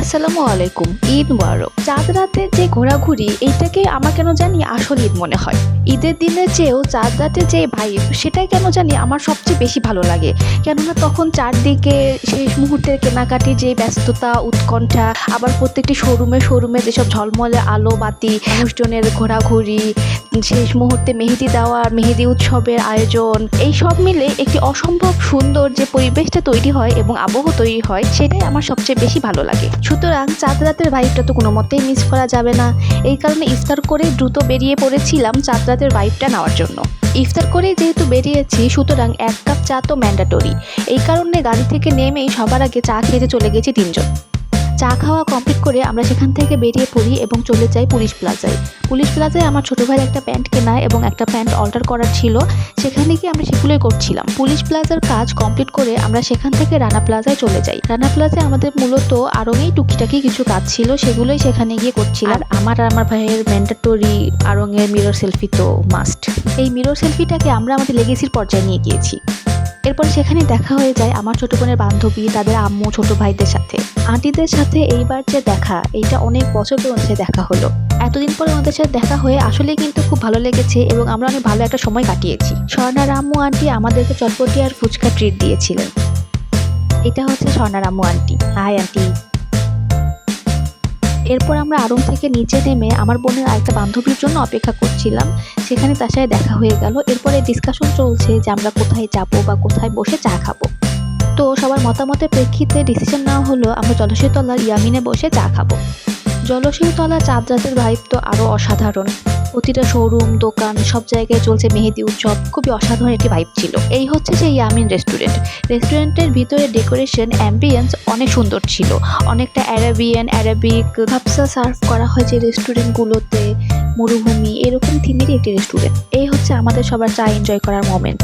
আসসালামু আলাইকুম। ঈদ মুবারক। চাঁদ রাতের যে ঘোরাঘুরি এইটাকে আমার কেন জানি আসল ঈদ মনে হয়। ঈদের দিনের চেয়েও চাঁদ রাতের যে ভাইব সেটাই কেন জানি আমার সবচেয়ে বেশি ভালো লাগে। কেননা তখন চারদিকে শেষ মুহূর্তের কেনাকাটির যে ব্যস্ততা, উৎকণ্ঠা, আবার প্রত্যেকটি শোরুমে যেসব ঝলমলে আলো বাতি, মানুষজনের ঘোরাঘুরি, শেষ মুহূর্তে মেহেদি দেওয়া, মেহেদি উৎসবের আয়োজন, এই সব মিলে একটি অসম্ভব সুন্দর যে পরিবেশটা তৈরি হয় এবং আবহ তৈরি হয় সেটাই আমার সবচেয়ে বেশি ভালো লাগে। সুতরাং চাঁদ রাতের ভাইবটা তো কোনো মতেই মিস করা যাবে না। এই কারণে ইফতার করে দ্রুত বেরিয়ে পড়েছিলাম চাঁদ রাতের ভাইবটা নেওয়ার জন্য। ইফতার করেই যেহেতু বেরিয়েছি সুতরাং 1 কাপ চা তো ম্যান্ডেটরি। এই কারণে গাড়ি থেকে নেমেই সবার আগে চা খেতে চলে গেছি 3 জন। চা খাওয়া কমপ্লিট করে আমরা সেখান থেকে বেরিয়ে পড়ি এবং চলে যাই পুলিশ প্লাজায়। পুলিশ প্লাজায় আমার ছোটো ভাইয়ের একটা প্যান্ট কেনা এবং একটা প্যান্ট অল্টার করার ছিল, সেখানে গিয়ে আমরা সেগুলোই করছিলাম। পুলিশ প্লাজার কাজ কমপ্লিট করে আমরা সেখান থেকে রানা প্লাজায় চলে যাই। রানা প্লাজায় আমাদের মূলত আড়ংয়েই টুকিটাকি কিছু কাজ ছিল, সেগুলোই সেখানে গিয়ে করছিলাম। আর আমার ভাইয়ের ম্যান্ডেটরি আড়ংয়ের মিরর সেলফি তো মাস্ট। এই মিরর সেলফিটাকে আমরা আমাদের লেগেসির পর্যায়ে নিয়ে গিয়েছি। এরপর সেখানে দেখা হয়ে যায় আমার ছোট বোনের বান্ধবী, তাদের আম্মু, ছোট ভাইদের সাথে, আন্টিদের সাথে। এইবার যে দেখা, এইটা অনেক বছর পর ওদের সাথে দেখা হলো। এতদিন পরে ওদের সাথে দেখা হয়ে আসলে কিন্তু খুব ভালো লেগেছে এবং আমরা অনেক ভালো একটা সময় কাটিয়েছি। স্বর্ণার আম্মু আন্টি আমাদেরকে চটপটি আর ফুচকা ট্রিট দিয়েছিলেন। এটা হচ্ছে স্বর্ণার আম্মু আন্টি। Hi aunty. এরপর আমরা আড়ং থেকে নিচে নেমে আমার বোনের আরেকটা বান্ধবীর জন্য অপেক্ষা করছিলাম, সেখানে তার সাথে দেখা হয়ে গেল। এরপরে ডিসকাশন চলছে যে আমরা কোথায় যাবো বা কোথায় বসে চা খাবো। তো সবার মতামতের প্রেক্ষিতে ডিসিশন নেওয়া হলো আমরা জলসইতলার ইয়ামিনে বসে চা খাবো। জলসইতলা চাঁদ রাতের ভাইব তো আরও অসাধারণ। প্রতিটা শোরুম, দোকান, সব জায়গায় চলছে মেহেদি উৎসব। খুবই অসাধারণ একটি ভাইব ছিল। এই হচ্ছে সেই ইয়ামিন রেস্টুরেন্ট। রেস্টুরেন্টের ভিতরে ডেকোরেশন, অ্যাম্বিয়েন্স অনেক সুন্দর ছিল। অনেকটা অ্যারাবিক ভাবসা সার্ভ করা হয় যে রেস্টুরেন্টগুলোতে, মরুভূমি এরকম থিমেরই একটি রেস্টুরেন্ট। এই হচ্ছে আমাদের সবার চা এনজয় করার মোমেন্ট।